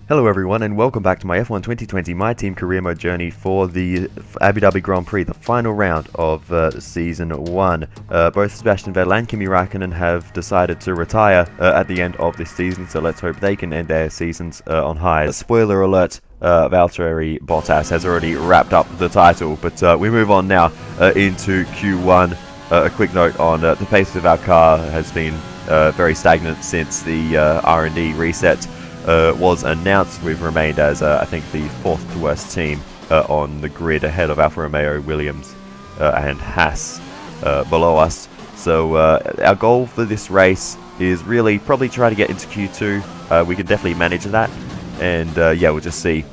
Hello everyone and welcome back to my F1 2020 My Team Career Mode journey for the Abu Dhabi Grand Prix, the final round of Season 1. Both Sebastian Vettel and Kimi Räikkönen have decided to retire at the end of this season, so let's hope they can end their seasons on high. Spoiler alert, Valtteri Bottas has already wrapped up the title, but we move on now into Q1. A quick note on the pace of our car has been very stagnant since the R&D reset was announced. We've remained as I think the fourth worst team on the grid, ahead of Alfa Romeo, Williams and Haas below us. So our goal for this race is really probably try to get into Q2. We can definitely manage that, and yeah, we'll just see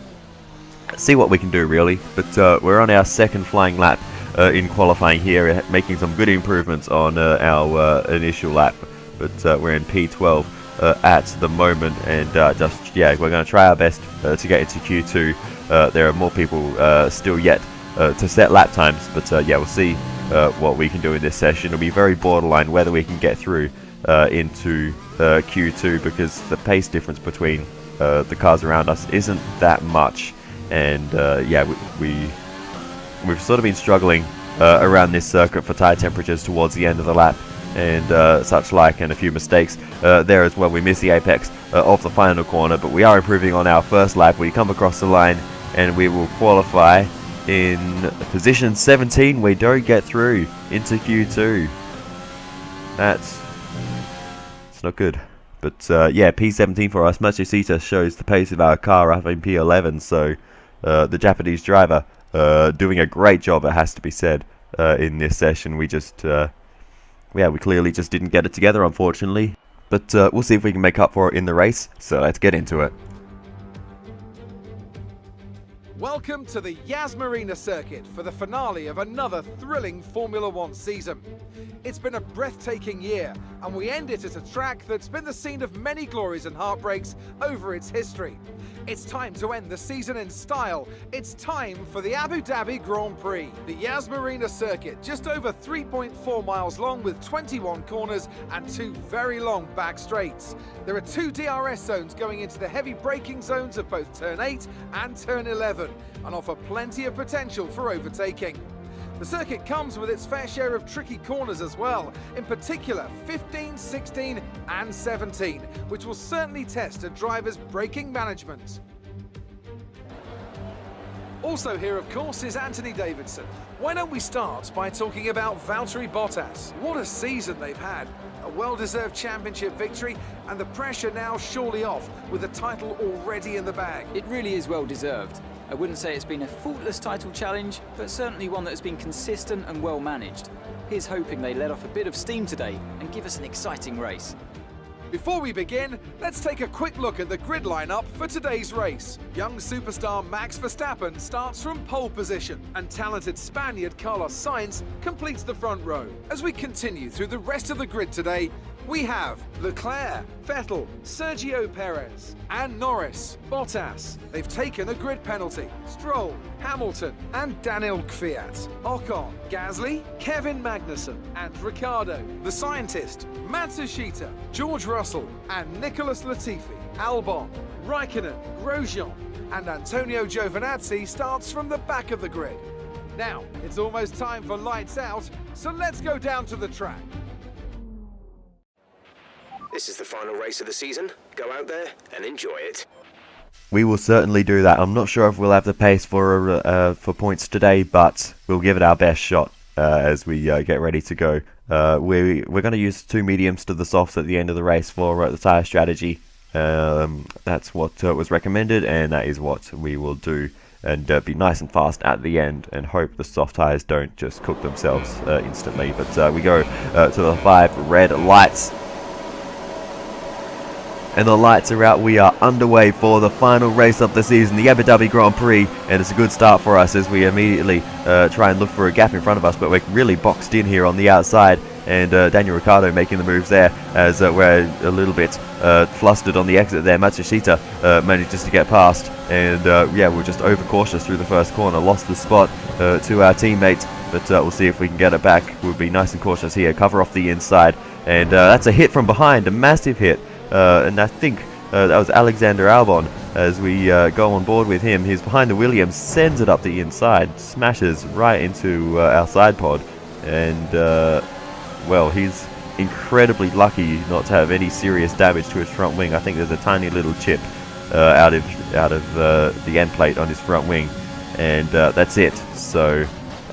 what we can do really. But we're on our second flying lap in qualifying here, making some good improvements on our initial lap, but we're in P12 at the moment, and we're going to try our best to get into Q2. There are more people still yet to set lap times, but yeah, we'll see what we can do in this session. It'll be very borderline whether we can get through into Q2, because the pace difference between the cars around us isn't that much, and yeah, we've sort of been struggling around this circuit for tyre temperatures towards the end of the lap and such like, and a few mistakes there as well. We missed the apex of the final corner, but we are improving on our first lap. We come across the line and we will qualify in position 17. We don't get through into Q2. It's not good. But yeah, P17 for us. Matsushita shows the pace of our car up in P11, so the Japanese driver doing a great job, it has to be said, in this session. We just yeah, we clearly just didn't get it together, unfortunately. But we'll see if we can make up for it in the race, so let's get into it. Welcome to the Yas Marina circuit for the finale of another thrilling Formula One season. It's been a breathtaking year, and we end it at a track that's been the scene of many glories and heartbreaks over its history. It's time to end the season in style. It's time for the Abu Dhabi Grand Prix. The Yas Marina circuit, just over 3.4 miles long with 21 corners and 2 very long back straights. There are 2 DRS zones going into the heavy braking zones of both turn 8 and turn 11, and offer plenty of potential for overtaking. The circuit comes with its fair share of tricky corners as well, in particular 15, 16 and 17, which will certainly test a driver's braking management. Also here, of course, is Anthony Davidson. Why don't we start by talking about Valtteri Bottas? What a season they've had. A well-deserved championship victory, and the pressure now surely off, with the title already in the bag. It really is well-deserved. I wouldn't say it's been a faultless title challenge, but certainly one that has been consistent and well managed. Here's hoping they let off a bit of steam today and give us an exciting race. Before we begin, let's take a quick look at the grid lineup for today's race. Young superstar Max Verstappen starts from pole position, and talented Spaniard Carlos Sainz completes the front row. As we continue through the rest of the grid today, we have Leclerc, Vettel, Sergio Perez and Norris. Bottas, they've taken a grid penalty. Stroll, Hamilton and Daniel Kvyat. Ocon, Gasly, Kevin Magnussen and Ricciardo. The scientist, Matsushita, George Russell and Nicholas Latifi. Albon, Raikkonen, Grosjean and Antonio Giovinazzi starts from the back of the grid. Now, it's almost time for lights out, so let's go down to the track. This is the final race of the season. Go out there and enjoy it. We will certainly do that. I'm not sure if we'll have the pace for points today, but we'll give it our best shot as we get ready to go. We're going to use 2 mediums to the softs at the end of the race for the tyre strategy. That's what was recommended, and that is what we will do. And be nice and fast at the end, and hope the soft tyres don't just cook themselves instantly. But we go to the 5 red lights. And the lights are out. We are underway for the final race of the season, the Abu Dhabi Grand Prix, and it's a good start for us as we immediately try and look for a gap in front of us, but we're really boxed in here on the outside, and Daniel Ricciardo making the moves there as we're a little bit flustered on the exit there. Matsushita manages to get past, and yeah, we're just overcautious through the first corner, lost the spot to our teammate, but we'll see if we can get it back. We'll be nice and cautious here, cover off the inside, and that's a hit from behind, a massive hit. And I think that was Alexander Albon as we go on board with him. He's behind the Williams, sends it up the inside, smashes right into our side pod, and well, he's incredibly lucky not to have any serious damage to his front wing. I think there's a tiny little chip out of the end plate on his front wing, and that's it. So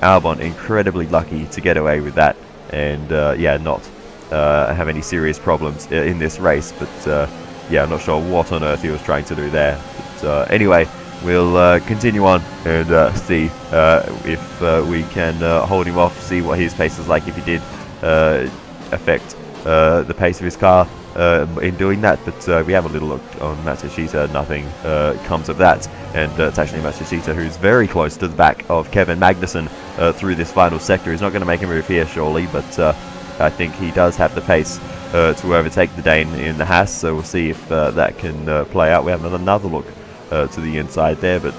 Albon incredibly lucky to get away with that, and yeah, not have any serious problems in this race. But yeah, I'm not sure what on earth he was trying to do there. But anyway, we'll continue on and see if we can hold him off, see what his pace is like, if he did affect the pace of his car in doing that. But we have a little look on Matsushita. Nothing comes of that, and it's actually Matsushita who's very close to the back of Kevin Magnussen through this final sector. He's not going to make a move here surely, but I think he does have the pace to overtake the Dane in the Haas, so we'll see if that can play out. We have another look to the inside there, but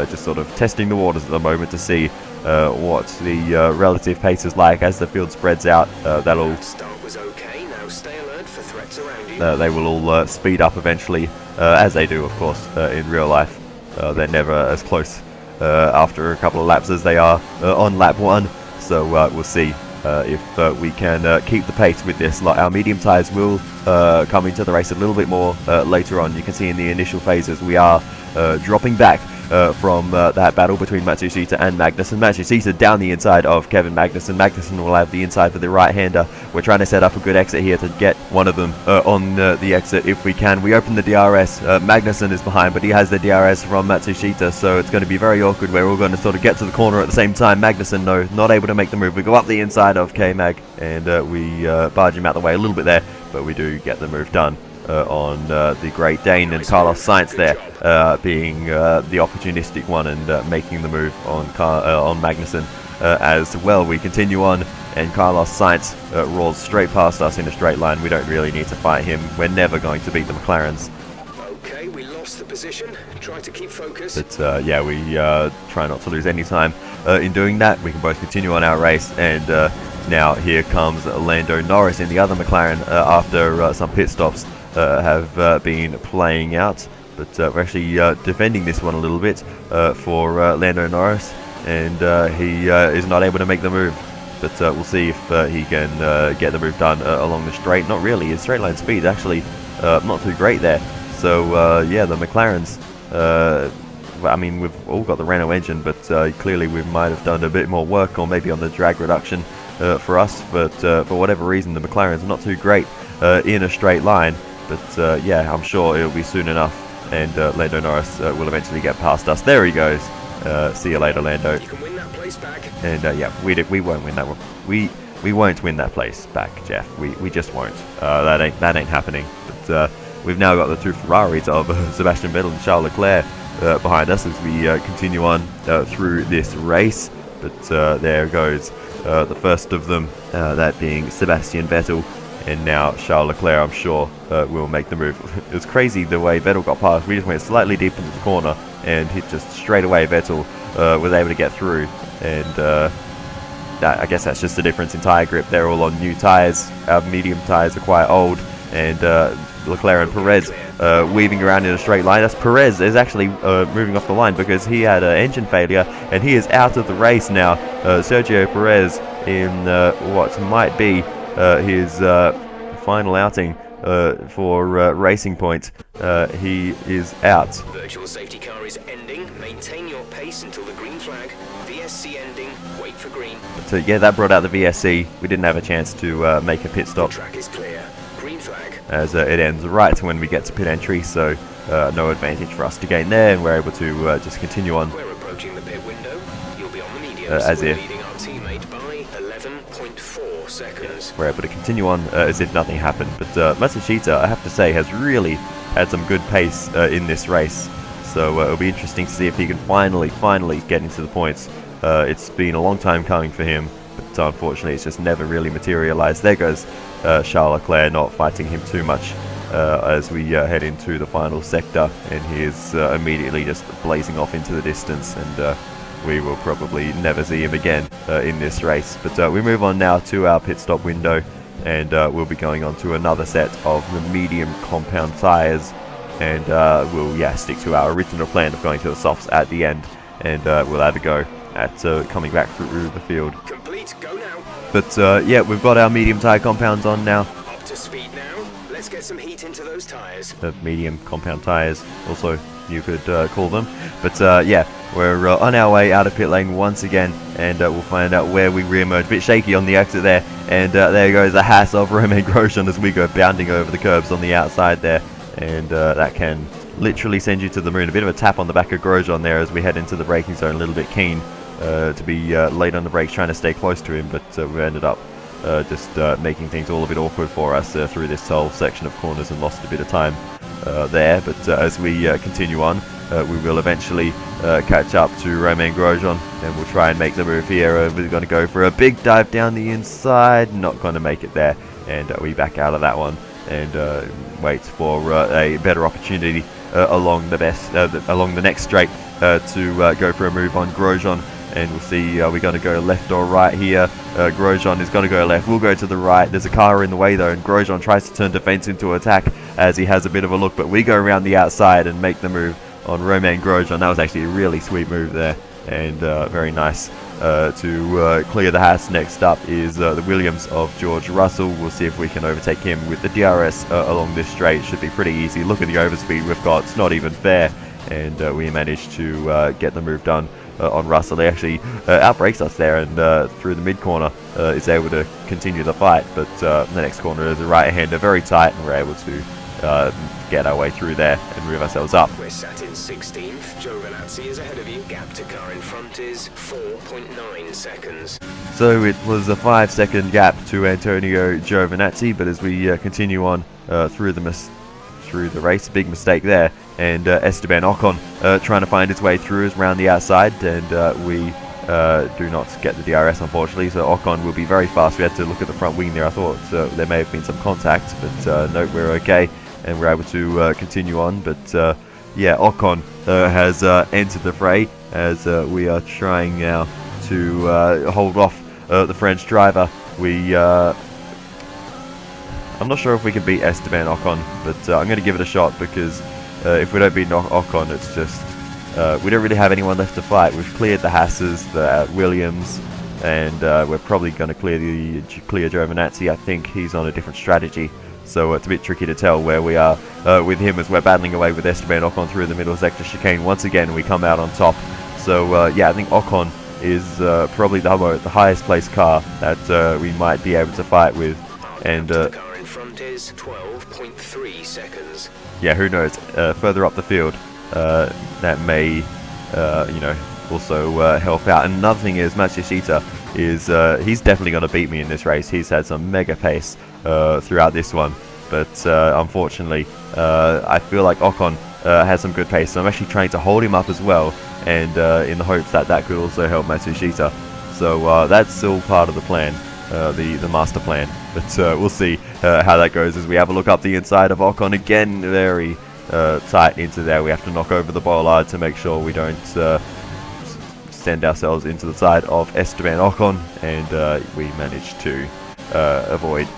just sort of testing the waters at the moment to see what the relative pace is like as the field spreads out. That'll Start was okay. Now stay alert for threats around you. they will all speed up eventually, as they do, of course, in real life. They're never as close after a couple of laps as they are on lap 1, so we'll see if we can keep the pace with this. Like, our medium tyres will come into the race a little bit more later on. You can see in the initial phases we are dropping back from that battle between Matsushita and Magnussen. Matsushita down the inside of Kevin Magnussen. Magnussen will have the inside for the right-hander. We're trying to set up a good exit here to get one of them on the exit if we can. We open the DRS. Magnussen is behind, but he has the DRS from Matsushita, so it's going to be very awkward. We're all going to sort of get to the corner at the same time. Magnussen, no, not able to make the move. We go up the inside of K-Mag, and we barge him out the way a little bit there, but we do get the move done on the Great Dane, and Carlos Sainz there being the opportunistic one and making the move on Magnussen as well. We continue on, and Carlos Sainz rolls straight past us in a straight line. We don't really need to fight him. We're never going to beat the McLarens. Okay, we lost the position. Try to keep focus. But yeah, we try not to lose any time in doing that. We can both continue on our race, and now here comes Lando Norris in the other McLaren after some pit stops have been playing out. But we're actually defending this one a little bit for Lando Norris, and he is not able to make the move. But we'll see if he can get the move done along the straight. Not really. His straight line speed actually not too great there. So yeah, the McLarens, I mean, we've all got the Renault engine, but clearly we might have done a bit more work, or maybe on the drag reduction for us. But for whatever reason, the McLarens are not too great in a straight line. But yeah, I'm sure it'll be soon enough, and Lando Norris will eventually get past us. There he goes. See you later, Lando. You can win that place back. And yeah, we won't win that one. We won't win that place back, Jeff. We just won't. That ain't happening. But we've now got the two Ferraris of Sebastian Vettel and Charles Leclerc behind us as we continue on through this race. But there goes the first of them, that being Sebastian Vettel. And now Charles Leclerc, I'm sure, will make the move. It was crazy the way Vettel got past. We just went slightly deep into the corner, and hit just straight away. Vettel was able to get through. And I guess that's just the difference in tyre grip. They're all on new tyres. Our medium tyres are quite old. And Leclerc and Perez weaving around in a straight line. That's Perez is actually moving off the line because he had an engine failure, and he is out of the race now. Sergio Perez in what might be his final outing for Racing Point. He is out. Virtual safety car is ending. Maintain your pace until the green flag. VSC ending. Wait for green. So yeah, that brought out the VSC. We didn't have a chance to make a pit stop. The track is clear. Green flag. As it ends right when we get to pit entry, so no advantage for us to gain there, and we're able to just continue on. We're approaching the pit window. You'll be on the mediums. As if leading our teammate by 11.4 seconds. We're able to continue on as if nothing happened. But Matsushita, I have to say, has really had some good pace in this race. So it'll be interesting to see if he can finally get into the points. It's been a long time coming for him, but unfortunately it's just never really materialized. There goes Charles Leclerc, not fighting him too much as we head into the final sector, and he is immediately just blazing off into the distance, and we will probably never see him again in this race. But we move on now to our pit stop window, and we'll be going on to another set of the medium compound tyres and we'll stick to our original plan of going to the softs at the end, and we'll have a go at coming back through the field. Complete, go now. But yeah, we've got our medium tyre compounds on now. Up to speed now. Let's get some heat into those tyres. Medium compound tyres, also you could call them. But yeah, we're on our way out of pit lane once again, and we'll find out where we re-emerge. Bit shaky on the exit there, and there goes the Haas of Romain Grosjean as we go bounding over the curbs on the outside there, and that can literally send you to the moon. A bit of a tap on the back of Grosjean there as we head into the braking zone, a little bit keen to be late on the brakes, trying to stay close to him, but we ended up just making things all a bit awkward for us through this whole section of corners, and lost a bit of time there. But as we continue on, we will eventually catch up to Romain Grosjean, and we'll try and make the move here. We're going to go for a big dive down the inside, not going to make it there, and we back out of that one and wait for a better opportunity along the next straight to go for a move on Grosjean. And we'll see, are we going to go left or right here? Grosjean is going to go left. We'll go to the right. There's a car in the way though, and Grosjean tries to turn defense into attack as he has a bit of a look. But we go around the outside and make the move on Romain Grosjean. That was actually a really sweet move there, and very nice to clear the Haas. Next up is the Williams of George Russell. We'll see if we can overtake him with the DRS along this straight. Should be pretty easy. Look at the overspeed we've got. It's not even fair. And we managed to get the move done on Russell. He actually outbrakes us there, and through the mid corner is able to continue the fight. But the next corner is a right-hander, very tight, and we're able to get our way through there and move ourselves up. We're sat in 16th. Giovinazzi is ahead of you. Gap to car in front is 4.9 seconds. So it was a 5-second gap to Antonio Giovinazzi, but as we continue on through the race, a big mistake there, and Esteban Ocon trying to find his way through us around the outside, and we do not get the DRS unfortunately, so Ocon will be very fast. We had to look at the front wing there. I thought there may have been some contact, but no, we're okay, and we're able to continue on. But yeah, Ocon has entered the fray as we are trying now to hold off the French driver. I'm not sure if we can beat Esteban Ocon, but I'm going to give it a shot, because if we don't beat Ocon, it's just we don't really have anyone left to fight. We've cleared the Hasses, the Williams, and we're probably going to clear Giovinazzi. I think he's on a different strategy, so it's a bit tricky to tell where we are with him as we're battling away with Esteban Ocon through the middle sector chicane. Once again, we come out on top. So yeah, I think Ocon is probably the highest placed car that we might be able to fight with, and is 12.3 seconds. Yeah, who knows? Further up the field, that may, also help out. And another thing is, Matsushita is he's definitely going to beat me in this race. He's had some mega pace throughout this one, but unfortunately, I feel like Ocon has some good pace. So I'm actually trying to hold him up as well, and in the hopes that that could also help Matsushita. So that's still part of the plan. The master plan, but we'll see how that goes as we have a look up the inside of Ocon again. Very tight into there. We have to knock over the bollard to make sure we don't send ourselves into the side of Esteban Ocon, and we managed to avoid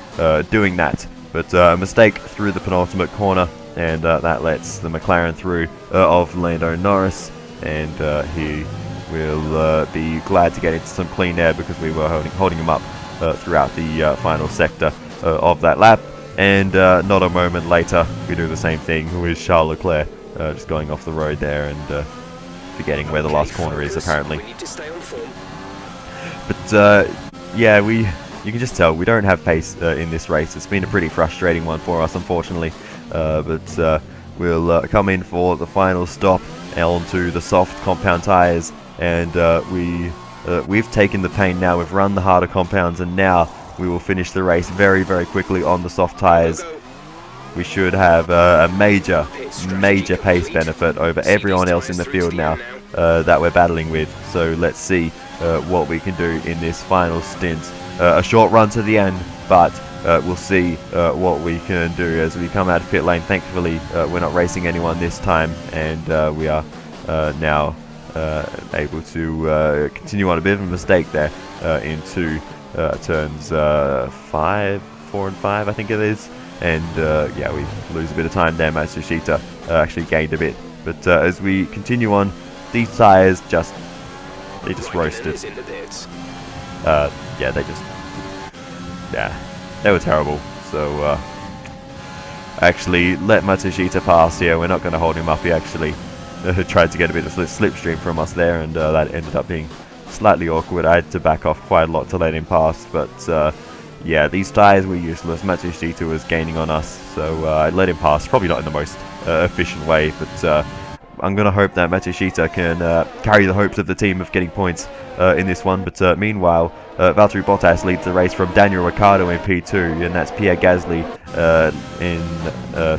doing that. But a mistake through the penultimate corner, and that lets the McLaren through of Lando Norris, and he will be glad to get into some clean air, because we were holding him up throughout the final sector of that lap. And not a moment later, we do the same thing with Charles Leclerc, just going off the road there and forgetting where the last corner is apparently. We need to stay on form. But yeah, you can just tell we don't have pace in this race. It's been a pretty frustrating one for us, unfortunately. But we'll come in for the final stop onto the soft compound tyres, and we've taken the pain now. We've run the harder compounds, and now we will finish the race very, very quickly on the soft tyres. We should have a major pace benefit over everyone else in the field now that we're battling with. So let's see what we can do in this final stint. A short run to the end, but we'll see what we can do as we come out of pit lane. Thankfully, we're not racing anyone this time, and we are now able to continue on. A bit of a mistake there into turns 4 and 5, I think it is. and yeah, we lose a bit of time there. Matsushita actually gained a bit, but as we continue on, these tyres just roasted. Yeah, they were terrible. So actually let Matsushita pass here. We're not going to hold him up. He actually tried to get a bit of slipstream from us there, and that ended up being slightly awkward. I had to back off quite a lot to let him pass, but yeah, these tyres were useless. Matsushita was gaining on us, so I let him pass. Probably not in the most efficient way, but I'm going to hope that Matsushita can carry the hopes of the team of getting points in this one. But meanwhile, Valtteri Bottas leads the race from Daniel Ricciardo in P2, and that's Pierre Gasly in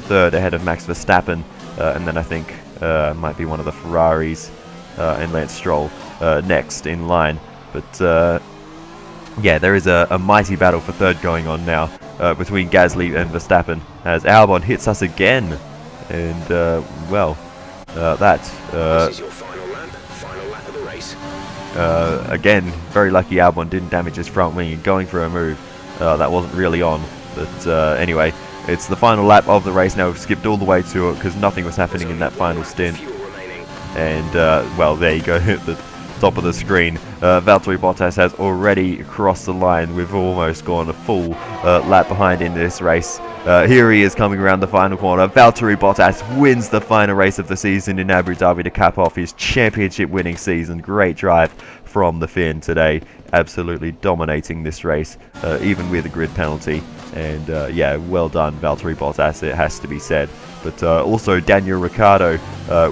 third ahead of Max Verstappen, and then I think might be one of the Ferraris and Lance Stroll next in line. But yeah, there is a mighty battle for third going on now between Gasly and Verstappen as Albon hits us again, and well, this is your final lap of the race. again, very lucky Albon didn't damage his front wing and going for a move that wasn't really on. But anyway, it's the final lap of the race now. We've skipped all the way to it because nothing was happening in that final stint. And well, there you go, hit the top of the screen. Valtteri Bottas has already crossed the line. We've almost gone a full lap behind in this race. Here he is coming around the final corner. Valtteri Bottas wins the final race of the season in Abu Dhabi to cap off his championship winning season. Great drive from the Finn today. Absolutely dominating this race, even with a grid penalty. And yeah, well done Valtteri Bottas, it has to be said. But also Daniel Ricciardo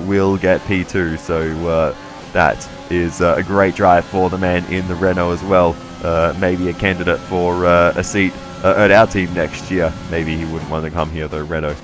will get P2, so that is a great drive for the man in the Renault as well. Maybe a candidate for a seat at our team next year. Maybe he wouldn't want to come here though. Renault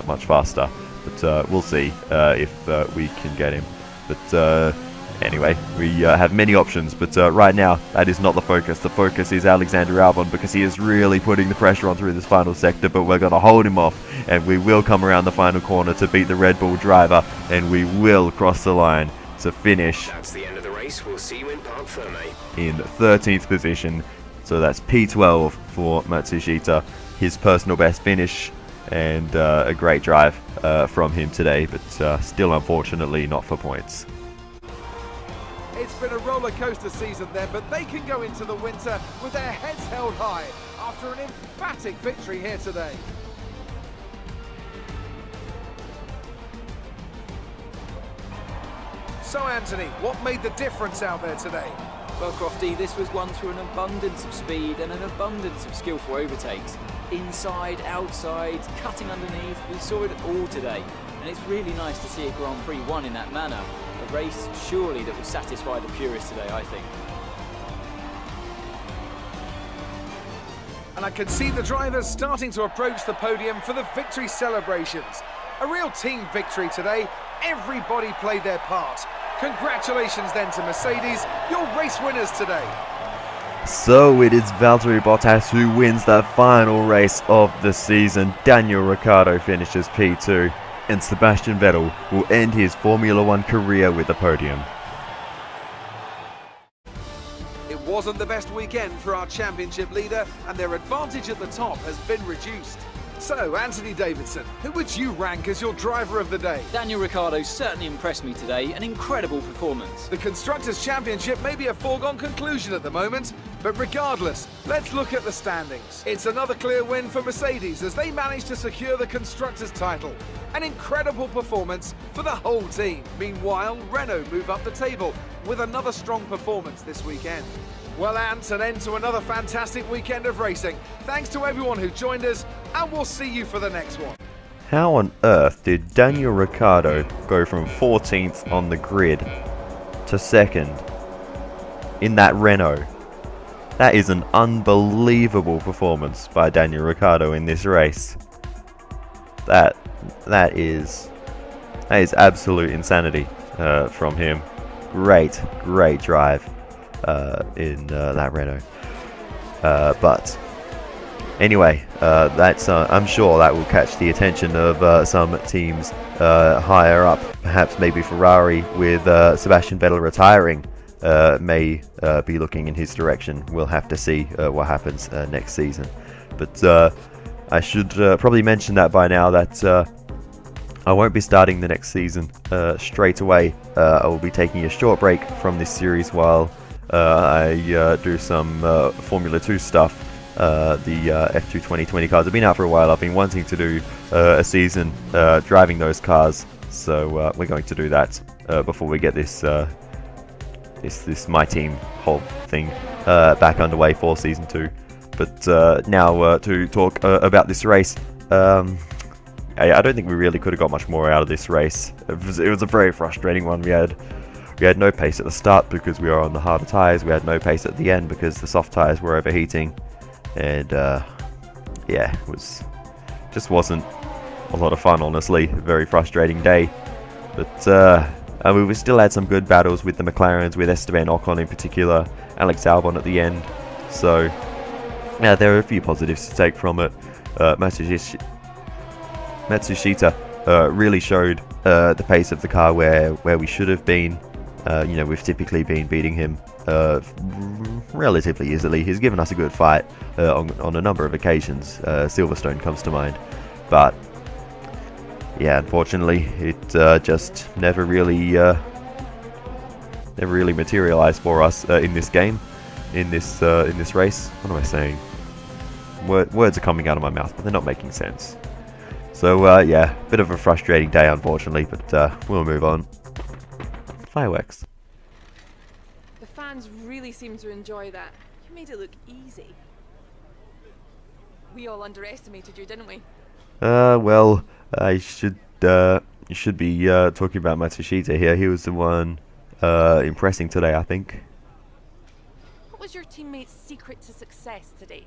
much faster, but we'll see if we can get him. But anyway, we have many options, but right now that is not the focus. The focus is Alexander Albon, because he is really putting the pressure on through this final sector, but we're going to hold him off, and we will come around the final corner to beat the Red Bull driver, and we will cross the line to finish. That's the end of the race. We'll see you in Parc Fermé. In 13th position, so that's P12 for Matsushita, his personal best finish, and a great drive from him today, but still unfortunately not for points. It's been a roller coaster season then, but they can go into the winter with their heads held high after an emphatic victory here today. So Anthony, what made the difference out there today? Well, Crofty, this was won through an abundance of speed and an abundance of skillful overtakes. Inside, outside, cutting underneath, we saw it all today. And it's really nice to see a Grand Prix won in that manner. A race, surely, that will satisfy the purists today, I think. And I can see the drivers starting to approach the podium for the victory celebrations. A real team victory today. Everybody played their part. Congratulations then to Mercedes, your race winners today. So it is Valtteri Bottas who wins the final race of the season. Daniel Ricciardo finishes P2, and Sebastian Vettel will end his Formula One career with the podium. It wasn't the best weekend for our championship leader, and their advantage at the top has been reduced. So, Anthony Davidson, who would you rank as your driver of the day? Daniel Ricciardo certainly impressed me today, an incredible performance. The Constructors' Championship may be a foregone conclusion at the moment, but regardless, let's look at the standings. It's another clear win for Mercedes as they managed to secure the Constructors' title. An incredible performance for the whole team. Meanwhile, Renault move up the table with another strong performance this weekend. Well, Ant, an end to another fantastic weekend of racing. Thanks to everyone who joined us, and we'll see you for the next one. How on earth did Daniel Ricciardo go from 14th on the grid to 2nd in that Renault? That is an unbelievable performance by Daniel Ricciardo in this race. That is absolute insanity from him. Great drive in that Renault. But anyway, that's I'm sure that will catch the attention of some teams higher up. Perhaps maybe Ferrari, with Sebastian Vettel retiring, may be looking in his direction. We'll have to see what happens next season. But I should probably mention that by now that I won't be starting the next season straight away. I will be taking a short break from this series while I do some Formula 2 stuff. The F2 2020 cars have been out for a while. I've been wanting to do a season driving those cars, so we're going to do that before we get this My Team whole thing back underway for Season 2. But now to talk about this race. I don't think we really could have got much more out of this race. It was a very frustrating one. We had no pace at the start because we were on the harder tyres. We had no pace at the end because the soft tyres were overheating. And yeah, just wasn't a lot of fun, honestly. A very frustrating day. But I mean, we still had some good battles with the McLarens, with Esteban Ocon in particular, Alex Albon at the end. So yeah, there are a few positives to take from it. Matsushita really showed the pace of the car where we should have been. You know, we've typically been beating him relatively easily. He's given us a good fight on a number of occasions. Silverstone comes to mind, but yeah, unfortunately, it just never really materialized for us in this game, in this race. What am I saying? Words are coming out of my mouth, but they're not making sense. So yeah, bit of a frustrating day, unfortunately, but we'll move on. Fireworks. The fans really seem to enjoy that. You made it look easy. We all underestimated you, didn't we? Well, you should be talking about Matsushita here. He was the one impressing today, I think. What was your teammate's secret to success today?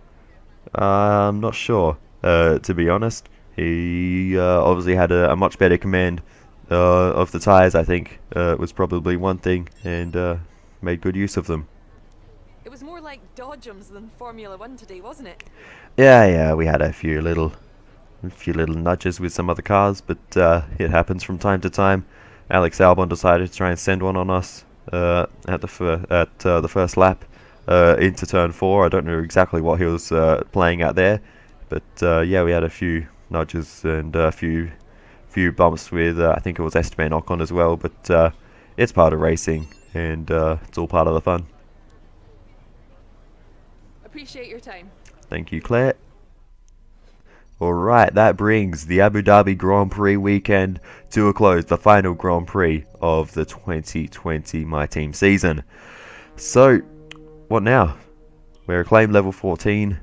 I'm not sure, to be honest. He obviously had a much better command of the tyres, I think, was probably one thing, and made good use of them. It was more like dodgems than Formula 1 today, wasn't it? Yeah, we had a few little nudges with some other cars, but it happens from time to time. Alex Albon decided to try and send one on us at the first lap into turn 4. I don't know exactly what he was playing at there, but yeah, we had a few nudges and a few bumps with I think it was Esteban Ocon as well, but it's part of racing, and it's all part of the fun. Appreciate your time. Thank you, Claire. Alright, that brings the Abu Dhabi Grand Prix weekend to a close, the final Grand Prix of the 2020 My Team season. So, what now? We're acclaimed level 14.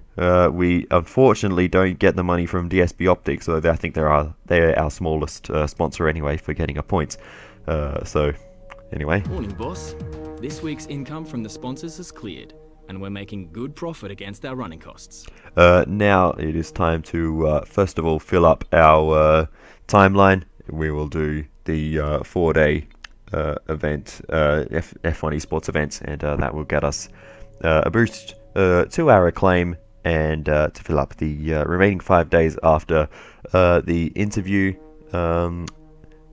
We unfortunately don't get the money from DSB Optics, though I think they're our smallest sponsor anyway for getting a point. So, anyway. Morning, boss. This week's income from the sponsors has cleared, and we're making good profit against our running costs. Now it is time to first of all fill up our timeline. We will do the 4-day event, F1 esports event, and that will get us a boost to our acclaim, and to fill up the remaining 5 days after the interview.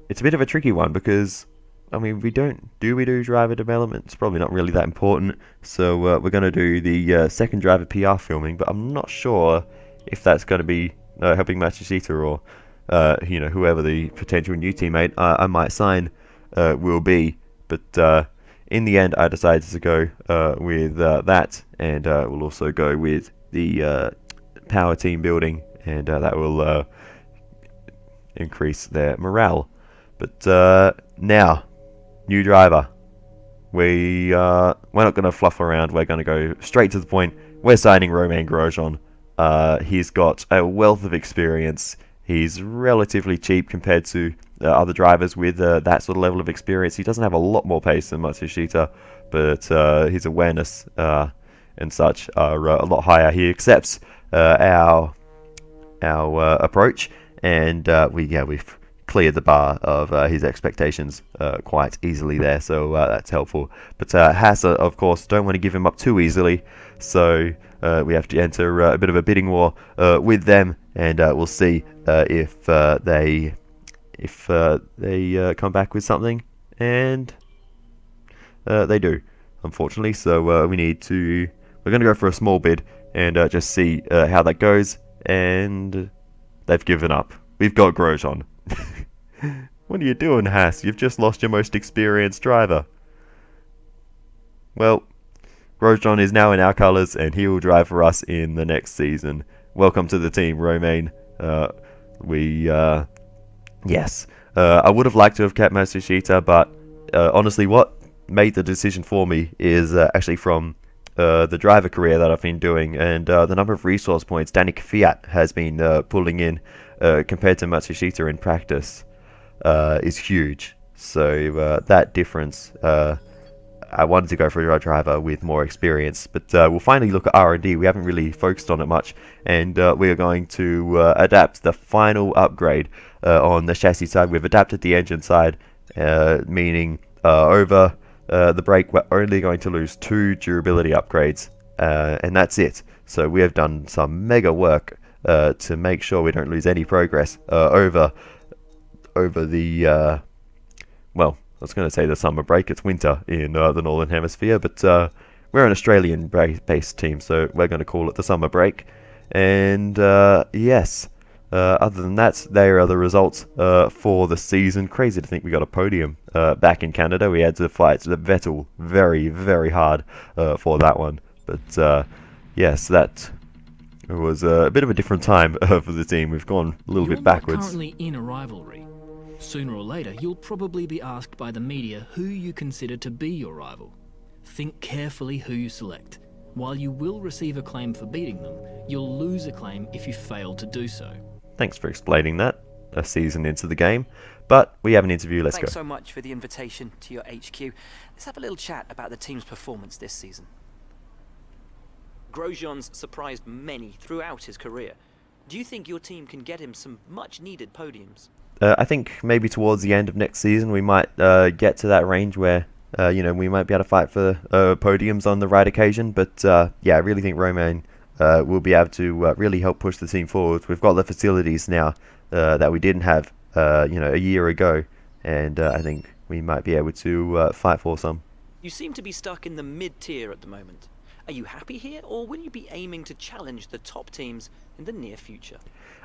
It's a bit of a tricky one because, I mean, we do driver development? It's probably not really that important. So we're going to do the second driver PR filming, but I'm not sure if that's going to be helping Matsushita or whoever the potential new teammate I might sign will be. But in the end, I decided to go with that, and we'll also go with the power team building, and that will increase their morale. But now, new driver. We're not going to fluff around. We're going to go straight to the point. We're signing Romain Grosjean. He's got a wealth of experience. He's relatively cheap compared to other drivers with that sort of level of experience. He doesn't have a lot more pace than Matsushita, but his awareness and such are a lot higher. He accepts our approach, and we've cleared the bar of his expectations quite easily there, so that's helpful. But Haas, of course, don't want to give him up too easily, so we have to enter a bit of a bidding war with them, and we'll see if they come back with something, and they do, unfortunately. So we're going to go for a small bid and just see how that goes, and they've given up. We've got Grosjean. What are you doing, Haas? You've just lost your most experienced driver. Well, Grosjean is now in our colours, and he will drive for us in the next season. Welcome to the team, Romain. Yes. I would have liked to have kept Matsushita, but honestly, what made the decision for me is actually from the driver career that I've been doing, and the number of resource points Danny Kvyat has been pulling in compared to Matsushita in practice is huge. So that difference, I wanted to go for a driver with more experience, but we'll finally look at R&D. We haven't really focused on it much, and we are going to adapt the final upgrade on the chassis side. We've adapted the engine side, meaning over the brake we're only going to lose 2 durability upgrades, and that's it. So we have done some mega work to make sure we don't lose any progress over the well, I was going to say the summer break. It's winter in the Northern Hemisphere, but we're an Australian-based team, so we're going to call it the summer break. And yes, other than that, there are the results for the season. Crazy to think we got a podium back in Canada. We had to fight Vettel very, very hard for that one. But yes, that was a bit of a different time for the team. We've gone a little bit backwards. You're currently in a rivalry. Sooner or later, you'll probably be asked by the media who you consider to be your rival. Think carefully who you select. While you will receive acclaim for beating them, you'll lose acclaim if you fail to do so. Thanks for explaining that, a season into the game. But we have an interview, let's go. Thanks so much for the invitation to your HQ. Let's have a little chat about the team's performance this season. Grosjean's surprised many throughout his career. Do you think your team can get him some much-needed podiums? I think maybe towards the end of next season we might get to that range where we might be able to fight for podiums on the right occasion. But yeah, I really think Romain will be able to really help push the team forward. We've got the facilities now that we didn't have a year ago, and I think we might be able to fight for some. You seem to be stuck in the mid-tier at the moment. Are you happy here, or will you be aiming to challenge the top teams in the near future?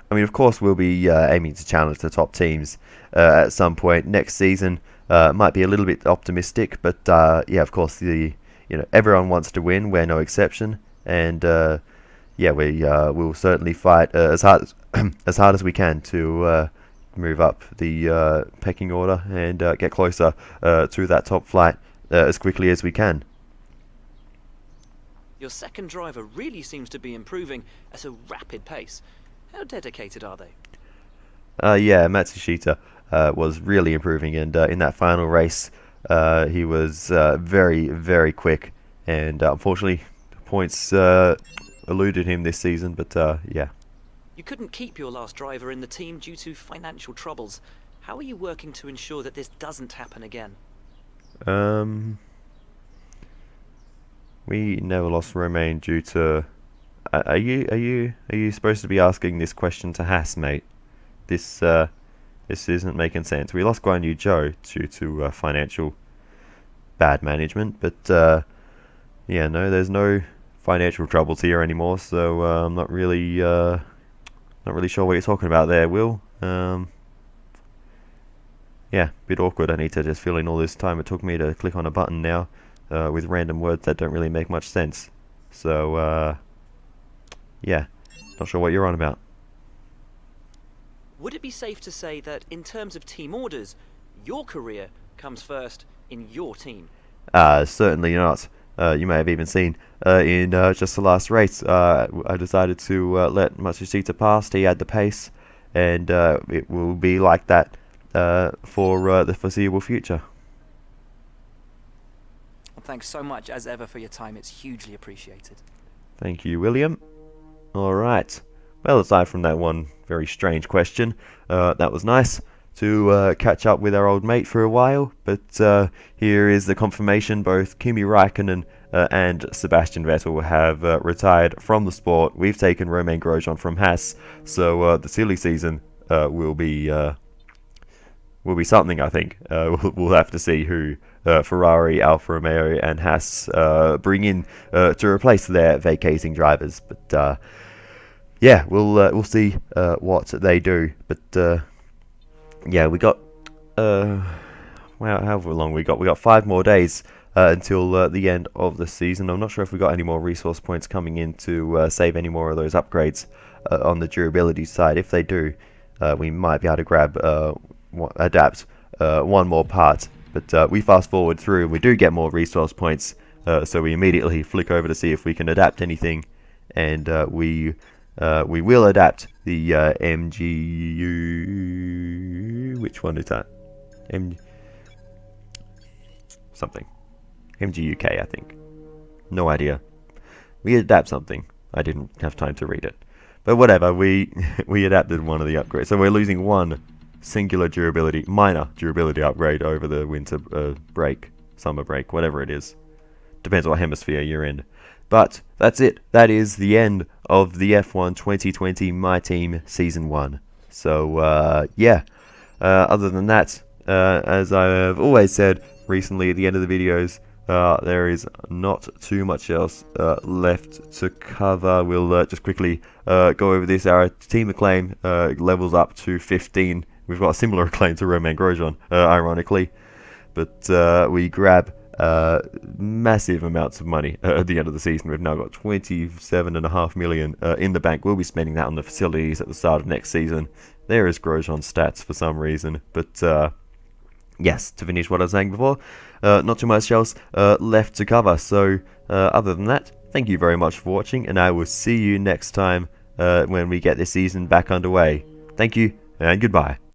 I mean, of course, we'll be aiming to challenge the top teams at some point next season. Might be a little bit optimistic, but yeah, of course, everyone wants to win. We're no exception, and yeah, we'll certainly fight as hard as we can to move up the pecking order and get closer to that top flight as quickly as we can. Your second driver really seems to be improving at a rapid pace. How dedicated are they? Yeah, Matsushita was really improving, and in that final race, he was very, very quick, and unfortunately, points eluded him this season, but yeah. You couldn't keep your last driver in the team due to financial troubles. How are you working to ensure that this doesn't happen again? We never lost Romain due to... Are you supposed to be asking this question to Haas, mate? This isn't making sense. We lost Guan Yu Zhou due to financial bad management, but yeah, no, there's no financial troubles here anymore. So I'm not really sure what you're talking about there, Will. Yeah, bit awkward. I need to just fill in all this time it took me to click on a button now with random words that don't really make much sense. So yeah, not sure what you're on about. Would it be safe to say that in terms of team orders, your career comes first in your team? Certainly not. You may have even seen in just the last race, I decided to let Matsushita pass. He had the pace, and it will be like that for the foreseeable future. Well, thanks so much, as ever, for your time. It's hugely appreciated. Thank you, William. Alright. Well, aside from that one very strange question, that was nice to catch up with our old mate for a while, but here is the confirmation. Both Kimi Raikkonen and Sebastian Vettel have retired from the sport. We've taken Romain Grosjean from Haas, so the silly season will be something, I think. We'll have to see who Ferrari, Alfa Romeo and Haas bring in to replace their vacating drivers, but yeah, we'll see what they do. But yeah, we got well, however long we got 5 more days until the end of the season. I'm not sure if we got any more resource points coming in to save any more of those upgrades on the durability side. If they do, we might be able to grab adapt one more part. But we fast forward through and we do get more resource points, so we immediately flick over to see if we can adapt anything, and we will adapt the MGU. Which one is that? Something. MGUK, I think. No idea. We adapt something. I didn't have time to read it. But whatever, we adapted one of the upgrades. So we're losing one singular durability, minor durability upgrade over the winter break, summer break, whatever it is. Depends what hemisphere you're in. But that's it. That is the end of the F1 2020 My Team Season 1. So, yeah. Other than that, as I've always said recently at the end of the videos, there is not too much else left to cover. We'll just quickly go over this. Our team acclaim levels up to 15. We've got a similar acclaim to Romain Grosjean, ironically. But we grab massive amounts of money at the end of the season. We've now got 27.5 million in the bank. We'll be spending that on the facilities at the start of next season. There is Grosjean's stats for some reason. But yes, to finish what I was saying before, not too much else left to cover. So other than that, thank you very much for watching, and I will see you next time when we get this season back underway. Thank you, and goodbye.